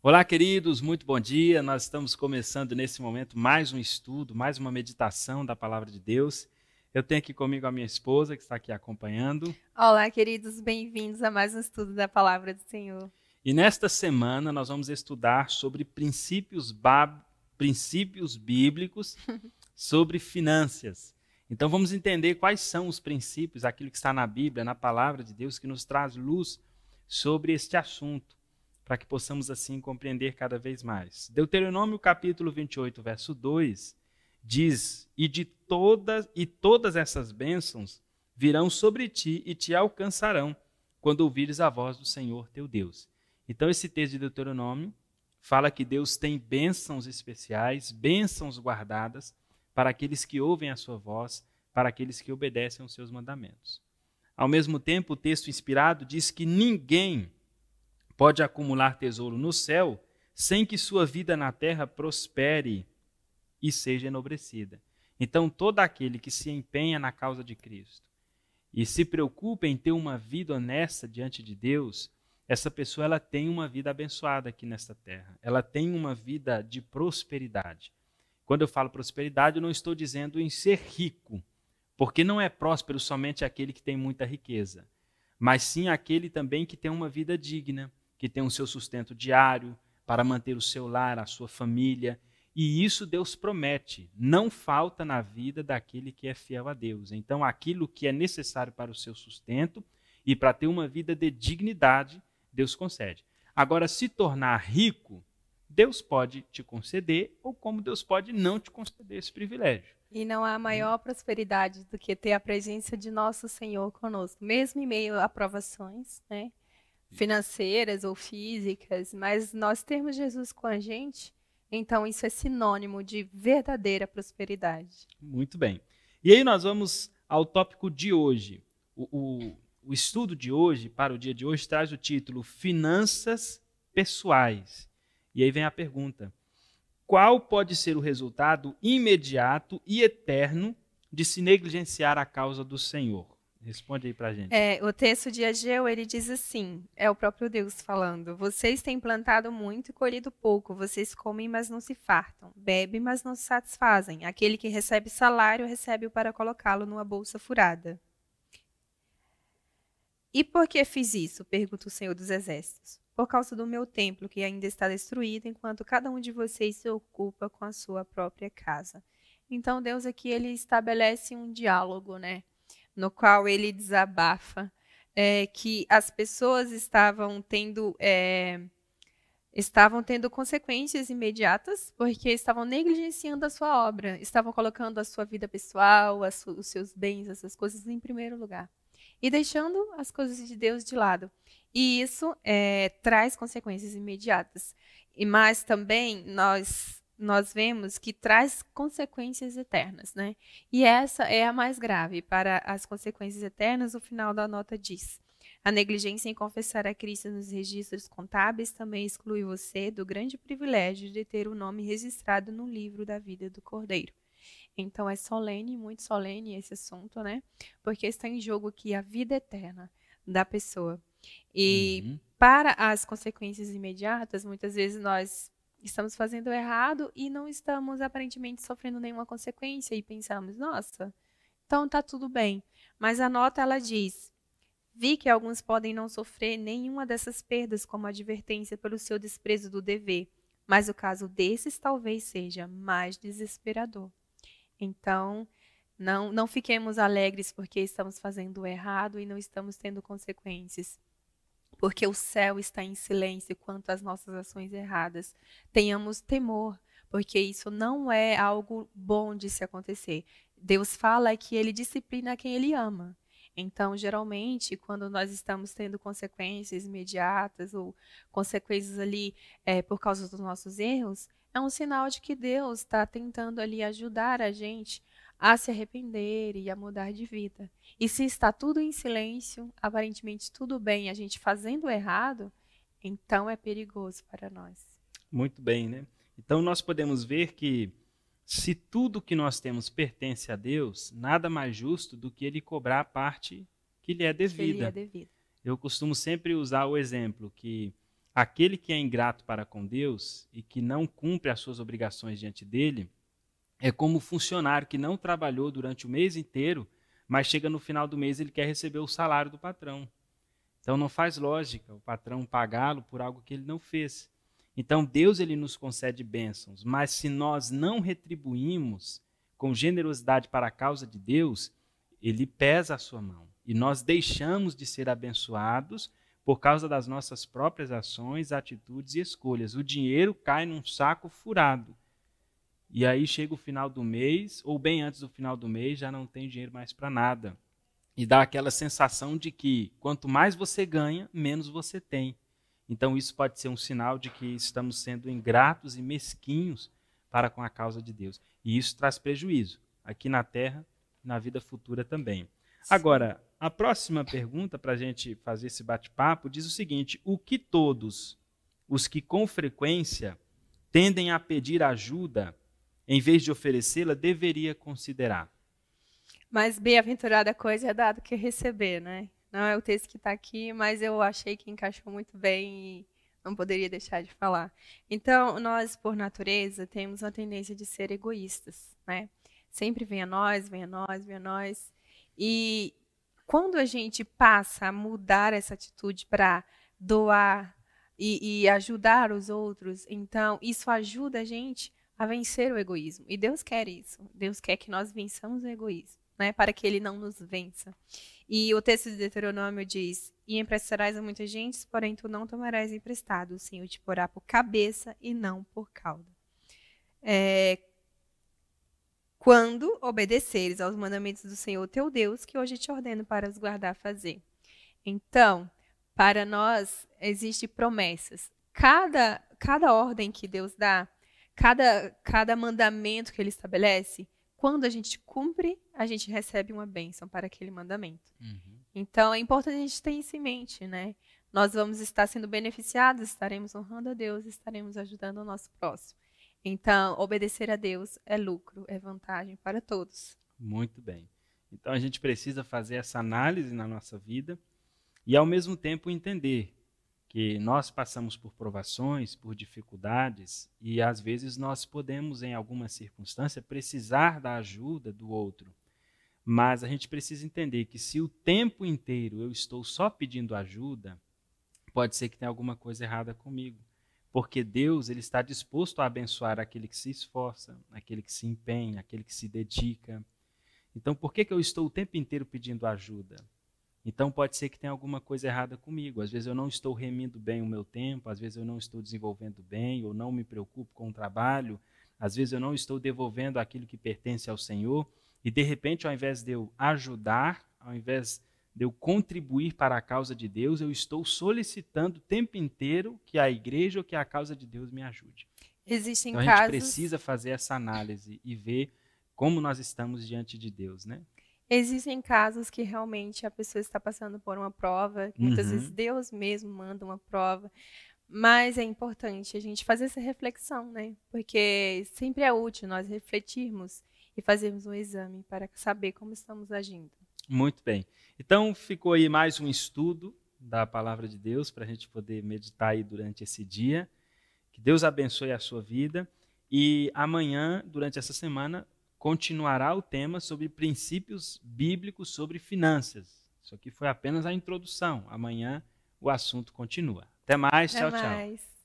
Olá, queridos, muito bom dia. Nós estamos começando nesse momento mais um estudo, mais uma meditação da Palavra de Deus. Eu tenho aqui comigo a minha esposa, que está aqui acompanhando. Olá, queridos, bem-vindos a mais um estudo da Palavra do Senhor. E nesta semana nós vamos estudar sobre princípios bíblicos sobre finanças. Então vamos entender quais são os princípios, aquilo que está na Bíblia, na Palavra de Deus, que nos traz luz sobre este assunto, para que possamos assim compreender cada vez mais. Deuteronômio capítulo 28, verso 2, diz: todas essas bênçãos virão sobre ti e te alcançarão, quando ouvires a voz do Senhor teu Deus. Então esse texto de Deuteronômio fala que Deus tem bênçãos especiais, bênçãos guardadas para aqueles que ouvem a sua voz, para aqueles que obedecem aos seus mandamentos. Ao mesmo tempo, o texto inspirado diz que ninguém pode acumular tesouro no céu sem que sua vida na terra prospere e seja enobrecida. Então, todo aquele que se empenha na causa de Cristo e se preocupa em ter uma vida honesta diante de Deus, essa pessoa ela tem uma vida abençoada aqui nesta terra. Ela tem uma vida de prosperidade. Quando eu falo prosperidade, eu não estou dizendo em ser rico, porque não é próspero somente aquele que tem muita riqueza, mas sim aquele também que tem uma vida digna, que tem o seu sustento diário para manter o seu lar, a sua família. E isso Deus promete, não falta na vida daquele que é fiel a Deus. Então, aquilo que é necessário para o seu sustento e para ter uma vida de dignidade, Deus concede. Agora, se tornar rico, Deus pode te conceder, ou como Deus pode não te conceder esse privilégio. E não há maior prosperidade do que ter a presença de nosso Senhor conosco, mesmo em meio a provações, né, financeiras ou físicas, mas nós termos Jesus com a gente, então isso é sinônimo de verdadeira prosperidade. Muito bem. E aí nós vamos ao tópico de hoje. O estudo de hoje, para o dia de hoje, traz o título Finanças Pessoais. E aí vem a pergunta: qual pode ser o resultado imediato e eterno de se negligenciar a causa do Senhor? Responde aí para a gente. O texto de Ageu, ele diz assim, é o próprio Deus falando: vocês têm plantado muito e colhido pouco, vocês comem, mas não se fartam, bebem, mas não se satisfazem. Aquele que recebe salário, recebe-o para colocá-lo numa bolsa furada. E por que fiz isso? Pergunta o Senhor dos Exércitos. Por causa do meu templo, que ainda está destruído, enquanto cada um de vocês se ocupa com a sua própria casa. Então, Deus aqui, ele estabelece um diálogo, né? No qual ele desabafa que as pessoas estavam tendo consequências imediatas porque estavam negligenciando a sua obra, estavam colocando a sua vida pessoal, os seus bens, essas coisas em primeiro lugar e deixando as coisas de Deus de lado. E isso traz consequências imediatas. Mas também nós vemos que traz consequências eternas, né? E essa é a mais grave. Para as consequências eternas, o final da nota diz: a negligência em confessar a Cristo nos registros contábeis também exclui você do grande privilégio de ter o nome registrado no livro da vida do Cordeiro. Então é solene, muito solene esse assunto, né? Porque está em jogo aqui a vida eterna da pessoa. E para as consequências imediatas, muitas vezes nós estamos fazendo errado e não estamos aparentemente sofrendo nenhuma consequência e pensamos, nossa, então tá tudo bem. Mas a nota ela diz: vi que alguns podem não sofrer nenhuma dessas perdas como advertência pelo seu desprezo do dever, mas o caso desses talvez seja mais desesperador. Então, não fiquemos alegres porque estamos fazendo o errado e não estamos tendo consequências. Porque o céu está em silêncio quanto às nossas ações erradas. Tenhamos temor, porque isso não é algo bom de se acontecer. Deus fala que ele disciplina quem ele ama. Então, geralmente, quando nós estamos tendo consequências imediatas ou consequências ali por causa dos nossos erros, é um sinal de que Deus está tentando ali ajudar a gente a se arrepender e a mudar de vida. E se está tudo em silêncio, aparentemente tudo bem, a gente fazendo errado, então é perigoso para nós. Muito bem, né? Então nós podemos ver que se tudo que nós temos pertence a Deus, nada mais justo do que ele cobrar a parte que lhe é Que lhe é devida. devido. Eu costumo sempre usar o exemplo que aquele que é ingrato para com Deus e que não cumpre as suas obrigações diante dele, é como o funcionário que não trabalhou durante o mês inteiro, mas chega no final do mês e ele quer receber o salário do patrão. Então não faz lógica o patrão pagá-lo por algo que ele não fez. Então Deus ele nos concede bênçãos, mas se nós não retribuímos com generosidade para a causa de Deus, ele pesa a sua mão. E nós deixamos de ser abençoados por causa das nossas próprias ações, atitudes e escolhas. O dinheiro cai num saco furado. E aí chega o final do mês, ou bem antes do final do mês, já não tem dinheiro mais para nada. E dá aquela sensação de que quanto mais você ganha, menos você tem. Então isso pode ser um sinal de que estamos sendo ingratos e mesquinhos para com a causa de Deus. E isso traz prejuízo, aqui na terra e na vida futura também. Agora, a próxima pergunta para a gente fazer esse bate-papo diz o seguinte: o que todos os que com frequência tendem a pedir ajuda, em vez de oferecê-la, deveria considerar? Mais bem-aventurada coisa é dar do que receber, né? Não é o texto que está aqui, mas eu achei que encaixou muito bem e não poderia deixar de falar. Então, nós, por natureza, temos uma tendência de ser egoístas, né? Sempre vem a nós, vem a nós, vem a nós. E quando a gente passa a mudar essa atitude para doar e ajudar os outros, então isso ajuda a gente a vencer o egoísmo. E Deus quer isso. Deus quer que nós vençamos o egoísmo, né? Para que ele não nos vença. E o texto de Deuteronômio diz: e emprestarás a muita gente, porém tu não tomarás emprestado. O Senhor te porá por cabeça e não por cauda. Quando obedeceres aos mandamentos do Senhor teu Deus, que hoje te ordeno para os guardar fazer. Então, para nós, existem promessas. Cada ordem que Deus dá, cada mandamento que ele estabelece, quando a gente cumpre, a gente recebe uma bênção para aquele mandamento. Então, é importante a gente ter isso em mente, né? Nós vamos estar sendo beneficiados, estaremos honrando a Deus, estaremos ajudando o nosso próximo. Então, obedecer a Deus é lucro, é vantagem para todos. Muito bem. Então, a gente precisa fazer essa análise na nossa vida e, ao mesmo tempo, entender que nós passamos por provações, por dificuldades e, às vezes, nós podemos, em alguma circunstância, precisar da ajuda do outro. Mas a gente precisa entender que se o tempo inteiro eu estou só pedindo ajuda, pode ser que tenha alguma coisa errada comigo. Porque Deus ele está disposto a abençoar aquele que se esforça, aquele que se empenha, aquele que se dedica. Então, por que eu estou o tempo inteiro pedindo ajuda? Então, pode ser que tenha alguma coisa errada comigo. Às vezes eu não estou remindo bem o meu tempo, às vezes eu não estou desenvolvendo bem, ou não me preocupo com o trabalho, às vezes eu não estou devolvendo aquilo que pertence ao Senhor, e de repente, ao invés de eu ajudar, ao invés de eu contribuir para a causa de Deus, eu estou solicitando o tempo inteiro que a igreja ou que a causa de Deus me ajude. Existem então, a gente precisa fazer essa análise e ver como nós estamos diante de Deus, né? Existem casos que realmente a pessoa está passando por uma prova, muitas vezes Deus mesmo manda uma prova, mas é importante a gente fazer essa reflexão, né? Porque sempre é útil nós refletirmos e fazermos um exame para saber como estamos agindo. Muito bem. Então, ficou aí mais um estudo da Palavra de Deus para a gente poder meditar aí durante esse dia. Que Deus abençoe a sua vida. E amanhã, durante essa semana, continuará o tema sobre princípios bíblicos sobre finanças. Isso aqui foi apenas a introdução. Amanhã o assunto continua. Até mais. Tchau, tchau.